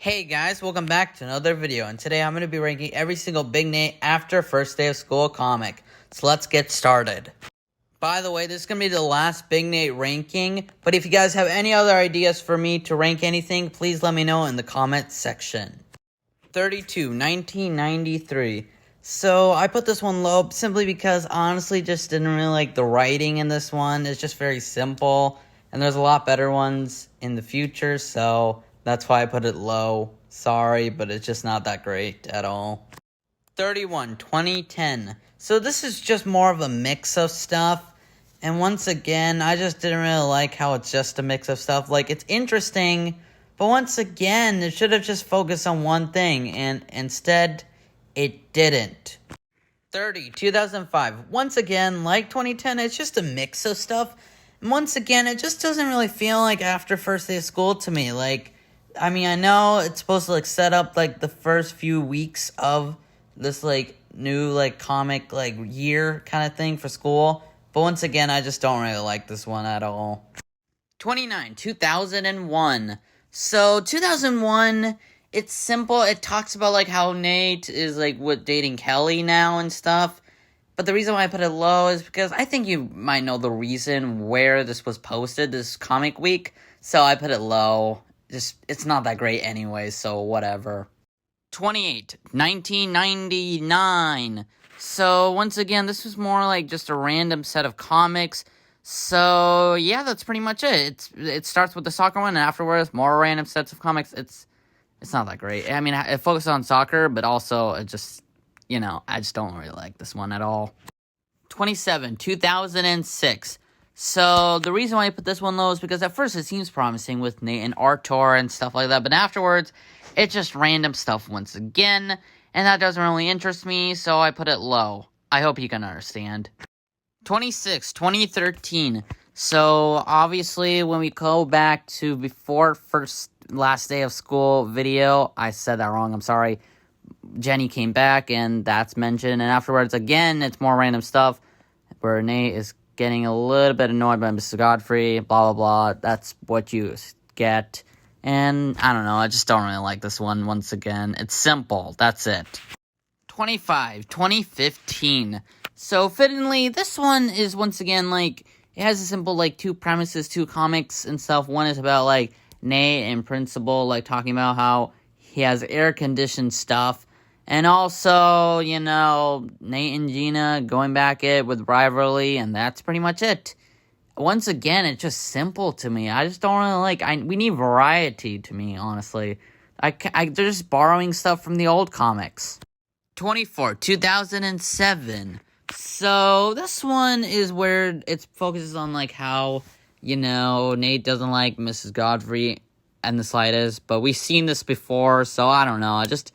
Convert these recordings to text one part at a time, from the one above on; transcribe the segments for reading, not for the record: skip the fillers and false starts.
Hey guys, welcome back to another video, and today I'm going to be ranking every single Big Nate after first day of school comic. So let's get started. By the way, this is going to be the last Big Nate ranking, but if you guys have any other ideas for me to rank anything, please let me know in the comment section. 32, 1993. So I put this one low simply because honestly just didn't really like the writing in this one. It's just very simple, and there's a lot better ones in the future, so that's why I put it low. Sorry, but it's just not that great at all. 31, 2010. So this is just more of a mix of stuff. And once again, I just didn't really like how it's just a mix of stuff. Like, it's interesting, but once again, it should have just focused on one thing. And instead, it didn't. 30, 2005. Once again, like 2010, it's just a mix of stuff. And once again, it just doesn't really feel like after first day of school to me. Like, I mean, I know it's supposed to, like, set up, like, the first few weeks of this, like, new, like, comic, like, year kind of thing for school. But once again, I just don't really like this one at all. 29, 2001. So, 2001, it's simple. It talks about, like, how Nate is, like, dating Kelly now and stuff. But the reason why I put it low is because I think you might know the reason where this was posted, this comic week. So, I put it low. It's not that great anyway, so whatever. 28, 1999. So, once again, this was more like just a random set of comics. So, yeah, that's pretty much it. It starts with the soccer one, and afterwards, more random sets of comics. It's not that great. I mean, it focuses on soccer, but also it just, I just don't really like this one at all. 27, 2006. So, the reason why I put this one low is because at first it seems promising with Nate and Artur and stuff like that, but afterwards, it's just random stuff once again, and that doesn't really interest me, so I put it low. I hope you can understand. 26, 2013. So, obviously, when we go back to before last day of school video, I said that wrong, I'm sorry. Jenny came back, and that's mentioned, and afterwards, again, it's more random stuff, where Nate is getting a little bit annoyed by Mr. Godfrey, blah, blah, blah. That's what you get. And, I don't know, I just don't really like this one once again. It's simple. That's it. 25, 2015. So, fittingly, this one is, once again, like, it has a simple, like, two premises, two comics and stuff. One is about, like, Nate and Principal, like, talking about how he has air-conditioned stuff. And also, Nate and Gina going back at it with rivalry, and that's pretty much it. Once again, it's just simple to me. I just don't really like. We need variety to me, honestly. They're just borrowing stuff from the old comics. 24, 2007. So this one is where it focuses on like how Nate doesn't like Mrs. Godfrey and the slightest, but we've seen this before, so I don't know. I just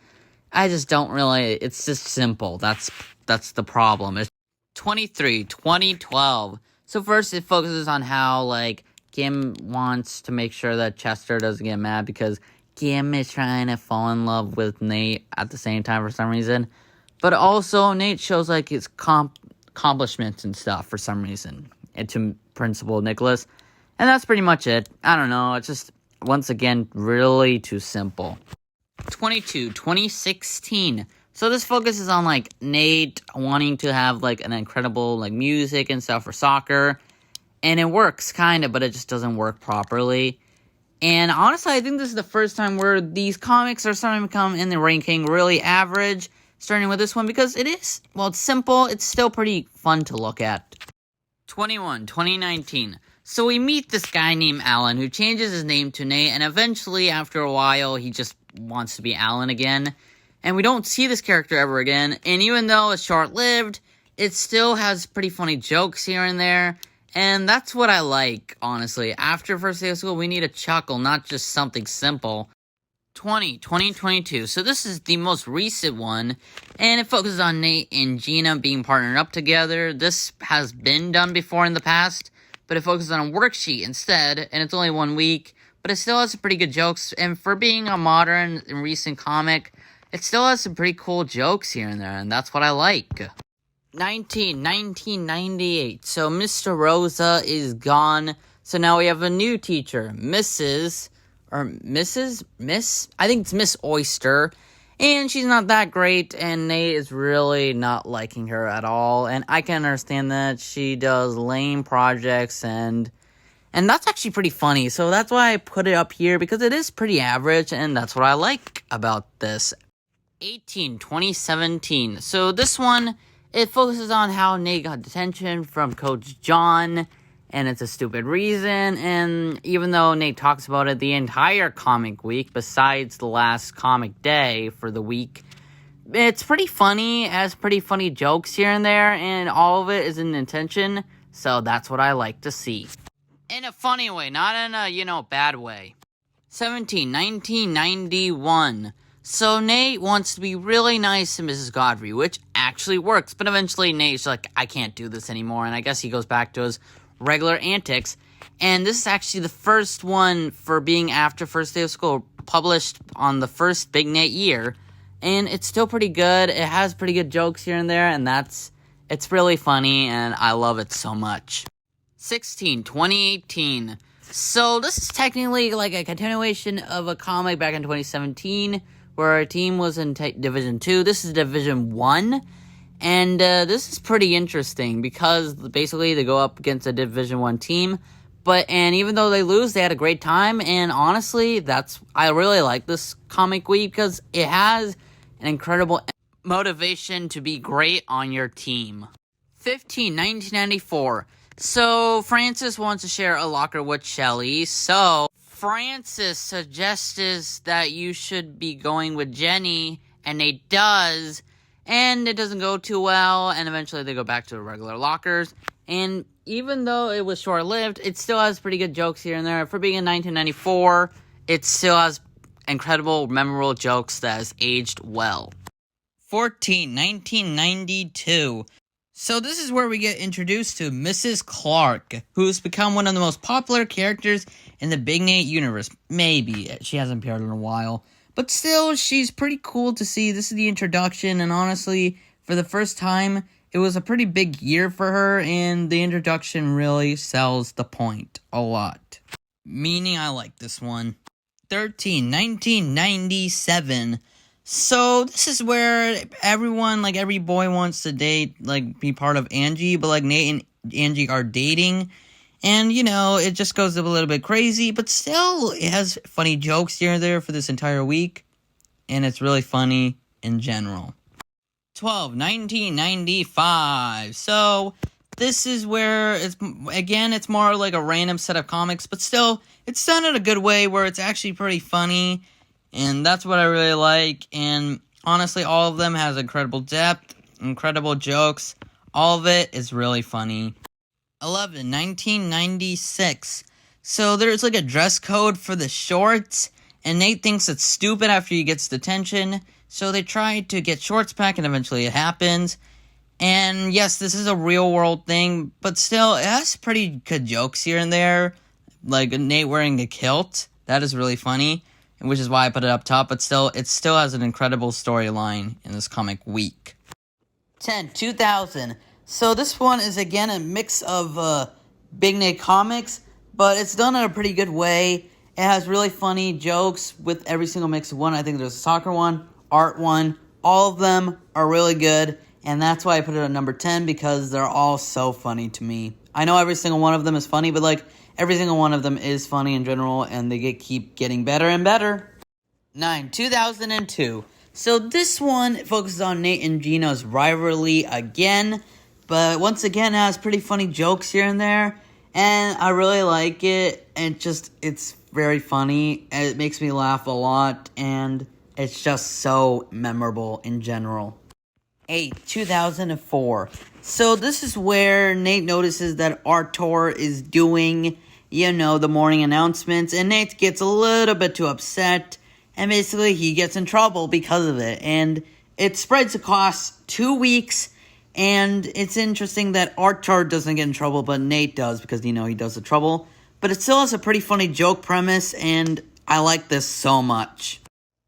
don't really. It's just simple. That's the problem. It's 23, 2012. So first, it focuses on how, like, Kim wants to make sure that Chester doesn't get mad because Kim is trying to fall in love with Nate at the same time for some reason. But also, Nate shows, like, his accomplishments and stuff for some reason to Principal Nicholas. And that's pretty much it. I don't know. It's just, once again, really too simple. 22, 2016. So this focuses on, like, Nate wanting to have, like, an incredible, like, music and stuff for soccer. And it works, kind of, but it just doesn't work properly. And honestly, I think this is the first time where these comics are starting to become, in the ranking, really average. Starting with this one, because it is, well, it's simple. It's still pretty fun to look at. 21, 2019. So we meet this guy named Alan, who changes his name to Nate. And eventually, after a while, he just wants to be Alan again. And we don't see this character ever again, and even though it's short-lived, it still has pretty funny jokes here and there, and that's what I like, honestly. After first day of school, we need a chuckle, not just something simple. 2022. So this is the most recent one, and it focuses on Nate and Gina being partnered up together. This has been done before in the past, but it focuses on a worksheet instead, and it's only 1 week, but it still has some pretty good jokes, and for being a modern and recent comic, it still has some pretty cool jokes here and there, and that's what I like. 1998. So Mr. Rosa is gone. So now we have a new teacher, Mrs. or Miss, I think it's Miss Oyster, and she's not that great, and Nate is really not liking her at all, and I can understand that. She does lame projects, and that's actually pretty funny, so that's why I put it up here, because it is pretty average, and that's what I like about this. 2017. So this one, it focuses on how Nate got detention from Coach John, and it's a stupid reason, and even though Nate talks about it the entire comic week, besides the last comic day for the week, it's pretty funny, it has pretty funny jokes here and there, and all of it is in intention, so that's what I like to see. In a funny way, not in a, bad way. 1991. So Nate wants to be really nice to Mrs. Godfrey, which actually works, but eventually Nate's like, I can't do this anymore, and I guess he goes back to his regular antics, and this is actually the first one for being after first day of school, published on the first Big Nate year, and it's still pretty good. It has pretty good jokes here and there, and it's really funny, and I love it so much. 2018. So this is technically like a continuation of a comic back in 2017, where our team was in Division 2. This is Division 1, and this is pretty interesting, because basically they go up against a Division 1 team, and even though they lose, they had a great time, and honestly, I really like this comic week, because it has an incredible motivation to be great on your team. 1994. So Francis wants to share a locker with Shelly, so Francis suggests that you should be going with Jenny, and Nate does, and it doesn't go too well, and eventually they go back to the regular lockers, and even though it was short-lived, it still has pretty good jokes here and there. For being in 1994, it still has incredible, memorable jokes that has aged well. 1992. So this is where we get introduced to Mrs. Clark, who's become one of the most popular characters in the Big Nate universe. Maybe. She hasn't appeared in a while. But still, she's pretty cool to see. This is the introduction, and honestly, for the first time, it was a pretty big year for her, and the introduction really sells the point a lot. Meaning I like this one. 1997. So, this is where everyone, every boy wants to date, be part of Angie, but, Nate and Angie are dating, and, it just goes a little bit crazy, but still, it has funny jokes here and there for this entire week, and it's really funny in general. 1995. So, this is where, it's more like a random set of comics, but still, it's done in a good way where it's actually pretty funny, and that's what I really like, and honestly, all of them has incredible depth, incredible jokes, all of it is really funny. 1996. So there's a dress code for the shorts, and Nate thinks it's stupid after he gets detention, so they try to get shorts back, and eventually it happens. And yes, this is a real world thing, but still, it has pretty good jokes here and there, like Nate wearing a kilt. That is really funny, which is why I put it up top, but still, it still has an incredible storyline in this comic week. 2000. So this one is, again, a mix of Big Nate comics, but it's done in a pretty good way. It has really funny jokes with every single mix of one. I think there's a soccer one, art one. All of them are really good, and that's why I put it at number 10, because they're all so funny to me. I know every single one of them is funny, but, every single one of them is funny in general, and they keep getting better and better. 2002. So this one focuses on Nate and Gina's rivalry again, but once again has pretty funny jokes here and there, and I really like it, and it's very funny, and it makes me laugh a lot, and it's just so memorable in general. 2004. So this is where Nate notices that Artur is doing, the morning announcements, and Nate gets a little bit too upset, and basically he gets in trouble because of it, and it spreads across 2 weeks, and it's interesting that Artur doesn't get in trouble, but Nate does, because, he does the trouble, but it still has a pretty funny joke premise, and I like this so much.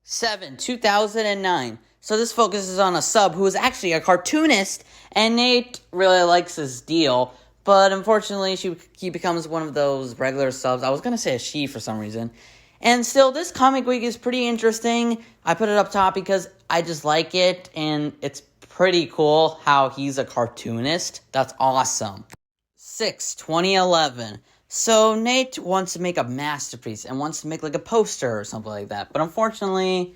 2009. So this focuses on a sub who is actually a cartoonist, and Nate really likes his deal, but unfortunately he becomes one of those regular subs. I was going to say a she for some reason. And still, this comic week is pretty interesting. I put it up top because I just like it, and it's pretty cool how he's a cartoonist. That's awesome. 6/2011. So Nate wants to make a masterpiece and wants to make like a poster or something like that. But unfortunately,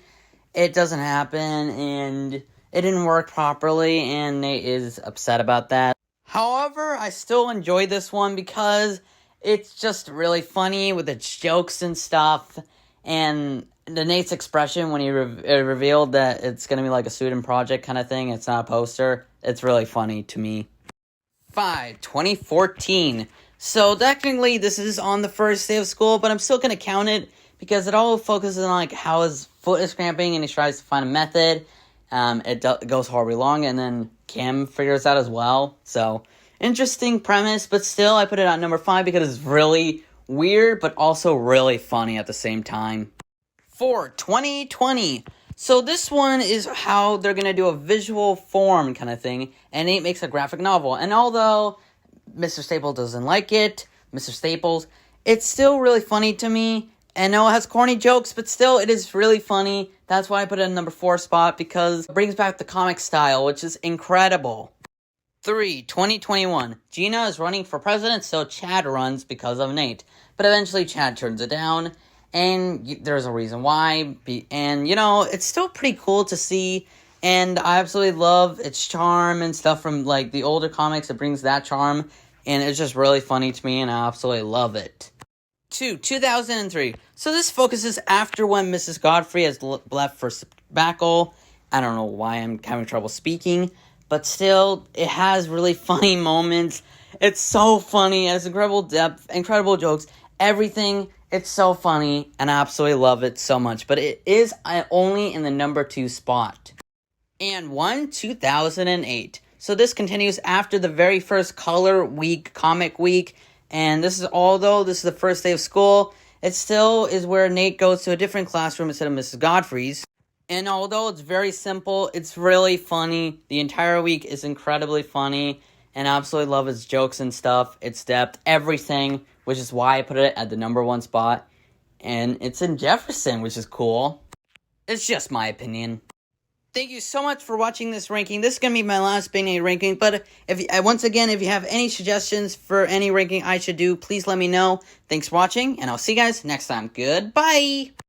it doesn't happen, and it didn't work properly, and Nate is upset about that. However, I still enjoy this one because it's just really funny with its jokes and stuff, and the Nate's expression when he revealed that it's going to be like a student project kind of thing, it's not a poster, it's really funny to me. 5/2014. So technically this is on the first day of school, but I'm still going to count it because it all focuses on like how his foot is cramping and he tries to find a method. It goes horribly long, and then Kim figures out as well. So, interesting premise, but still I put it on number 5 because it's really weird, but also really funny at the same time. 4/2020. So this one is how they're going to do a visual form kind of thing, and Nate makes a graphic novel. And although Mr. Staples doesn't like it, it's still really funny to me. And no, it has corny jokes, but still, it is really funny. That's why I put it in number 4 spot, because it brings back the comic style, which is incredible. 3/2021. Gina is running for president, so Chad runs because of Nate. But eventually, Chad turns it down, and there's a reason why. And, it's still pretty cool to see, and I absolutely love its charm and stuff from, like, the older comics. It brings that charm, and it's just really funny to me, and I absolutely love it. 2003. So this focuses after when Mrs. Godfrey has left for sabbatical. I don't know why I'm having trouble speaking, but still, it has really funny moments. It's so funny. It has incredible depth, incredible jokes, everything. It's so funny, and I absolutely love it so much. But it is only in the number 2 spot. And 2008. So this continues after the very first Color Week, Comic Week. And although this is the first day of school, it still is where Nate goes to a different classroom instead of Mrs. Godfrey's. And although it's very simple, it's really funny. The entire week is incredibly funny, and I absolutely love its jokes and stuff, its depth, everything, which is why I put it at the number 1 spot. And it's in Jefferson, which is cool. It's just my opinion. Thank you so much for watching this ranking. This is going to be my last Big Nate ranking, but once again, if you have any suggestions for any ranking I should do, please let me know. Thanks for watching, and I'll see you guys next time. Goodbye!